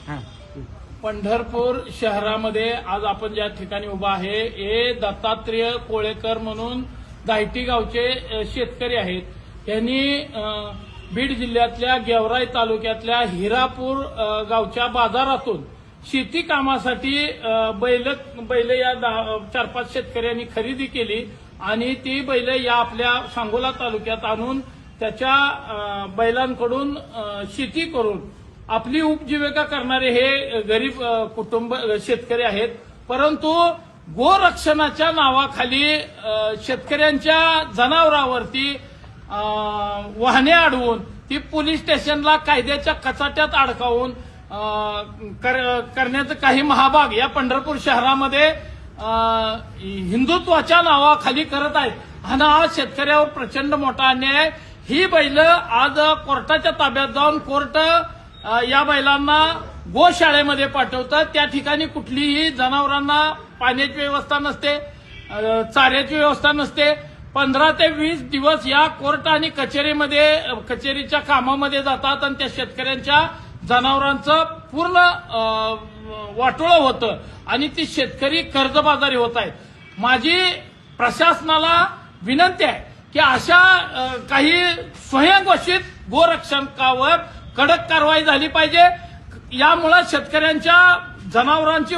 पंढरपूर शहरामध्ये आज आपण ज्या ठिकाणी उभा आहे हे दत्तात्रेय कोळेकर म्हणून दायटी गावचे शेतकरी आहेत। यांनी बीड जिल्ह्यातल्या गेवराई तालुक्यातल्या हिरापूर गावच्या बाजारातून शेती कामासाठी बैल या 4-5 शेतकऱ्यांनी खरेदी केली आणि ती बैल या आपल्या सांगोला तालुक्यात आणून त्याच्या बैलांकडून शेती करून आपली उपजीविका करणारे हे गरीब कुटुंब शेतकरी आहेत। परंतु गोरक्षणाच्या नावाखाली शेतकऱ्यांच्या जनावरांवरती वाहने अडवून ती पोलीस स्टेशनला कायद्याच्या कचाट्यात अडकावून करण्याचं काही महाभाग या पंढरपूर शहरामध्ये हिंदुत्वाच्या नावाखाली करत आहेत आणि आज शेतकऱ्यावर प्रचंड मोठा अन्याय आहे। ही बैल आज कोर्टाच्या ताब्यात जाऊन कोर्ट या बैलांना गोशाळेमध्ये पाठवतात। त्या ठिकाणी कुठलीही जनावरांना पाण्याची व्यवस्था नसते, चाऱ्याची व्यवस्था नसते। 15 ते 20 दिवस या कोर्ट आणि कचेरीच्या कामामध्ये जातात आणि त्या शेतकऱ्यांच्या जनावरांचं पूर्ण वाटोळं होतं आणि ती शेतकरी कर्जबाजारी होत आहेत। माझी प्रशासनाला विनंती आहे की अशा काही स्वयंघोषित गोरक्षकावर कडक कारवाई झाली पाहिजे। यामुळे शेतकऱ्यांच्या जनावरांची